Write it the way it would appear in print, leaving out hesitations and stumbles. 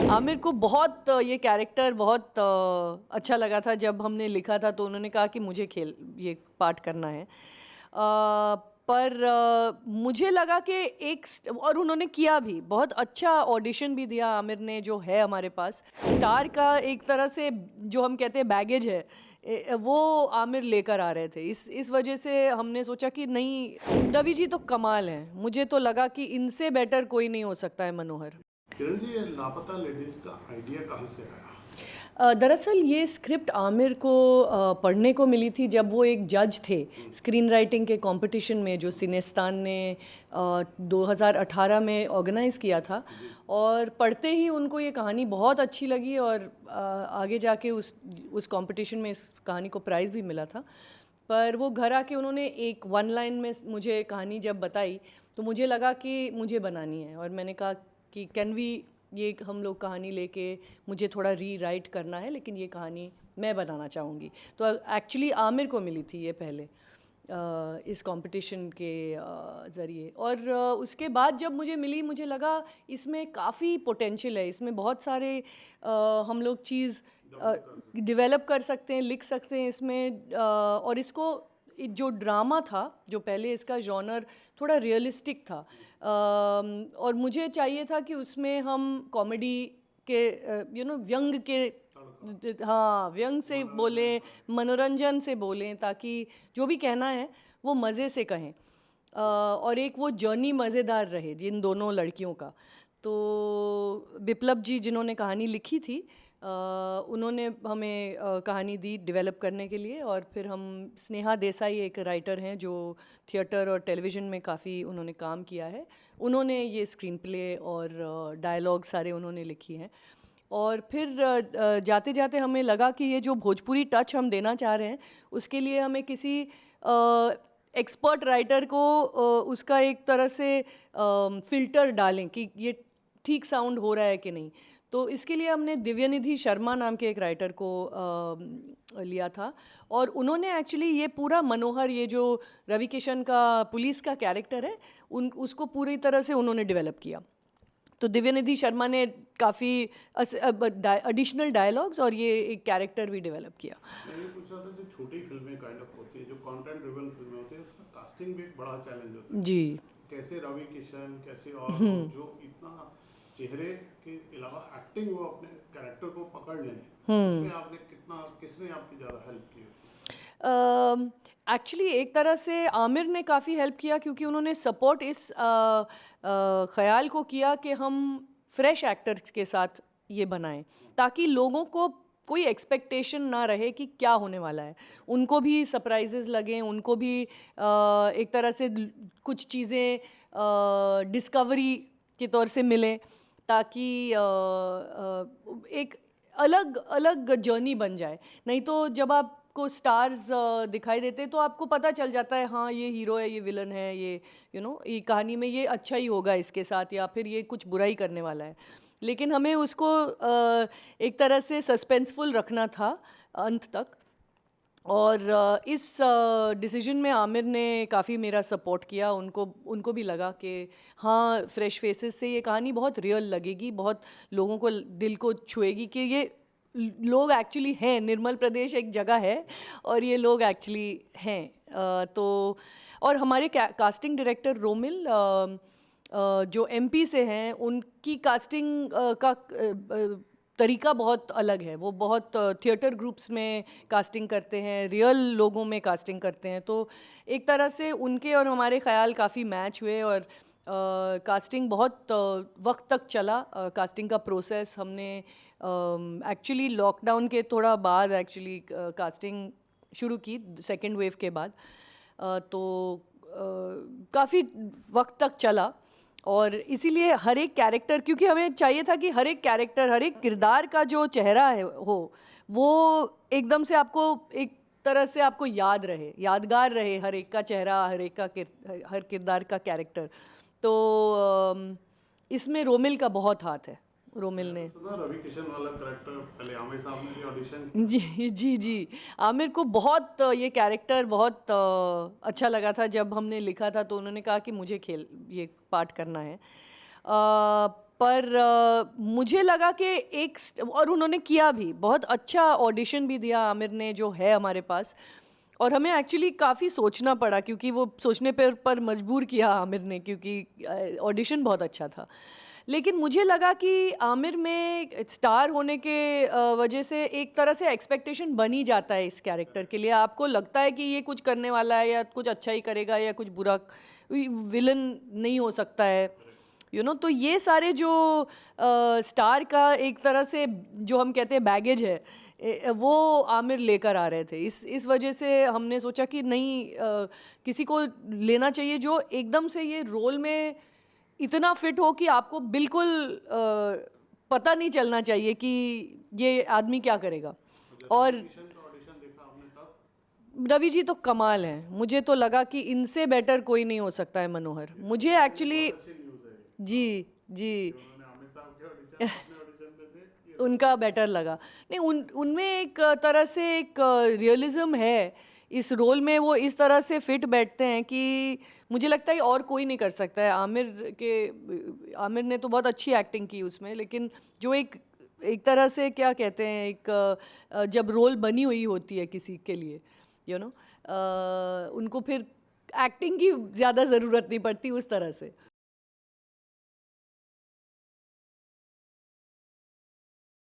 आमिर को बहुत ये कैरेक्टर बहुत अच्छा लगा था जब हमने लिखा था, तो उन्होंने कहा कि मुझे ये पार्ट करना है। पर मुझे लगा कि और उन्होंने किया भी, बहुत अच्छा ऑडिशन भी दिया आमिर ने, जो है हमारे पास स्टार का एक तरह से जो हम कहते हैं बैगेज है, वो आमिर लेकर आ रहे थे। इस वजह से हमने सोचा कि नहीं, रवि जी तो कमाल हैं, मुझे तो लगा कि इनसे बेटर कोई नहीं हो सकता है मनोहर। किरण जी, ये लापता लेडीज का आइडिया कहाँ से आया? दरअसल ये स्क्रिप्ट आमिर को पढ़ने को मिली थी जब वो एक जज थे स्क्रीन राइटिंग के कंपटीशन में, जो सिनेस्तान ने 2018 में ऑर्गेनाइज़ किया था। और पढ़ते ही उनको ये कहानी बहुत अच्छी लगी, और आगे जाके उस कंपटीशन में इस कहानी को प्राइज़ भी मिला था। पर वो घर आके उन्होंने एक वन लाइन में मुझे कहानी जब बताई, तो मुझे लगा कि मुझे बनानी है, और मैंने कहा कि कैन वी ये हम लोग कहानी लेके, मुझे थोड़ा रीराइट करना है, लेकिन ये कहानी मैं बनाना चाहूँगी। तो एक्चुअली आमिर को मिली थी ये पहले इस कंपटीशन के ज़रिए, और उसके बाद जब मुझे मिली, मुझे लगा इसमें काफ़ी पोटेंशियल है, इसमें बहुत सारे हम लोग चीज़ डेवलप कर सकते हैं, लिख सकते हैं इसमें। और इसको जो ड्रामा था, जो पहले इसका जॉनर थोड़ा रियलिस्टिक था, और मुझे चाहिए था कि उसमें हम कॉमेडी के व्यंग के, हाँ, व्यंग से बोलें, मनोरंजन से बोलें, ताकि जो भी कहना है वो मज़े से कहें, और एक वो जर्नी मज़ेदार रहे जिन दोनों लड़कियों का। तो बिप्लब जी जिन्होंने कहानी लिखी थी, उन्होंने हमें कहानी दी डेवलप करने के लिए, और फिर हम स्नेहा देसाई एक राइटर हैं जो थिएटर और टेलीविज़न में काफ़ी उन्होंने काम किया है, उन्होंने ये स्क्रीन प्ले और डायलॉग सारे उन्होंने लिखी हैं। और फिर जाते जाते हमें लगा कि ये जो भोजपुरी टच हम देना चाह रहे हैं, उसके लिए हमें किसी एक्सपर्ट राइटर को उसका एक तरह से फ़िल्टर डालें कि ये ठीक साउंड हो रहा है कि नहीं। तो इसके लिए हमने दिव्यनिधि शर्मा नाम के एक राइटर को लिया था, और उन्होंने एक्चुअली ये पूरा मनोहर, ये जो रवि किशन का पुलिस का कैरेक्टर है, उसको पूरी तरह से उन्होंने डेवलप किया। तो दिव्यनिधि शर्मा ने काफ़ी एडिशनल डायलॉग्स और ये एक कैरेक्टर भी डेवलप किया। मैं ये पूछ रहा था, जो छोटी फिल्में काइंड ऑफ होती है, जो कंटेंट ड्रिवन फिल्में होती है, उसका कास्टिंग भी एक बड़ा चैलेंज होता है। जी। कैसे रवि किशन, कैसे और लोग जो इतना चेहरे के अलावा एक्टिंग वो अपने कैरेक्टर को पकड़ लें, उसमें आपने किसने आपकी ज़्यादा हेल्प की? एक्चुअली एक तरह से आमिर ने काफ़ी हेल्प किया, क्योंकि उन्होंने सपोर्ट इस ख़याल को किया कि हम फ्रेश एक्टर्स के साथ ये बनाएं, ताकि लोगों को कोई एक्सपेक्टेशन ना रहे कि क्या होने वाला है, उनको भी सरप्राइजेस लगें, उनको भी एक तरह से कुछ चीज़ें डिस्कवरी के तौर से मिलें, ताकि एक अलग अलग जर्नी बन जाए। नहीं तो जब आपको स्टार्स दिखाई देते, तो आपको पता चल जाता है, हाँ ये हीरो है, ये विलन है, ये ये कहानी में ये अच्छा ही होगा इसके साथ, या फिर ये कुछ बुरा ही करने वाला है। लेकिन हमें उसको एक तरह से सस्पेंसफुल रखना था अंत तक, और इस डिसीजन में आमिर ने काफ़ी मेरा सपोर्ट किया। उनको भी लगा कि हाँ, फ्रेश फेसेस से ये कहानी बहुत रियल लगेगी, बहुत लोगों को दिल को छुएगी, कि ये लोग एक्चुअली हैं, निर्मल प्रदेश एक जगह है और ये लोग एक्चुअली हैं। तो और हमारे कास्टिंग डायरेक्टर रोमिल, जो एमपी से हैं, उनकी कास्टिंग का तरीका बहुत अलग है। वो बहुत थिएटर ग्रुप्स में कास्टिंग करते हैं, रियल लोगों में कास्टिंग करते हैं। तो एक तरह से उनके और हमारे ख़्याल काफ़ी मैच हुए, और कास्टिंग बहुत वक्त तक चला। कास्टिंग का प्रोसेस हमने एक्चुअली लॉकडाउन के थोड़ा बाद एक्चुअली कास्टिंग शुरू की, सेकेंड वेव के बाद। तो काफ़ी वक्त तक चला, और इसीलिए हर एक कैरेक्टर, क्योंकि हमें चाहिए था कि हर एक कैरेक्टर, हर एक किरदार का जो चेहरा है वो एकदम से आपको एक तरह से आपको यादगार रहे, हर एक का चेहरा, हर एक का हर किरदार का कैरेक्टर। तो इसमें रोमिल का बहुत हाथ है। रोमिल ने सुना रवि किशन वाला कैरेक्टर पहले आमिर साहब ने भी ऑडिशन जी जी जी, आमिर को बहुत ये कैरेक्टर बहुत अच्छा लगा था जब हमने लिखा था, तो उन्होंने कहा कि मुझे ये पार्ट करना है। पर मुझे लगा कि और उन्होंने किया भी, बहुत अच्छा ऑडिशन भी दिया आमिर ने जो है हमारे पास। और हमें एक्चुअली काफ़ी सोचना पड़ा, क्योंकि वो सोचने पर मजबूर किया आमिर ने, क्योंकि ऑडिशन बहुत अच्छा था। लेकिन मुझे लगा कि आमिर में स्टार होने के वजह से एक तरह से एक्सपेक्टेशन बन ही जाता है इस कैरेक्टर के लिए। आपको लगता है कि ये कुछ करने वाला है, या कुछ अच्छा ही करेगा, या कुछ बुरा, विलन नहीं हो सकता है, तो ये सारे जो स्टार का एक तरह से जो हम कहते हैं बैगेज है, वो आमिर लेकर आ रहे थे। इस वजह से हमने सोचा कि नहीं, किसी को लेना चाहिए जो एकदम से ये रोल में इतना फिट हो कि आपको बिल्कुल पता नहीं चलना चाहिए कि ये आदमी क्या करेगा। और किशन का ऑडिशन देखा आपने तब? रवि जी तो कमाल हैं। मुझे तो लगा कि इनसे बेटर कोई नहीं हो सकता है मनोहर। मुझे एक्चुअली अच्छी न्यूज़ है ये, जी जी कि उन्होंने आमिर साहब के ऑडिशन अपने ऑडिशन में से ये उनका बेटर लगा। नहीं, उनमें एक तरह से एक रियलिज्म है इस रोल में। वो इस तरह से फिट बैठते हैं कि मुझे लगता है और कोई नहीं कर सकता है। आमिर ने तो बहुत अच्छी एक्टिंग की उसमें, लेकिन जो एक तरह से क्या कहते हैं, जब रोल बनी हुई होती है किसी के लिए, उनको फिर एक्टिंग की ज़्यादा ज़रूरत नहीं पड़ती उस तरह से।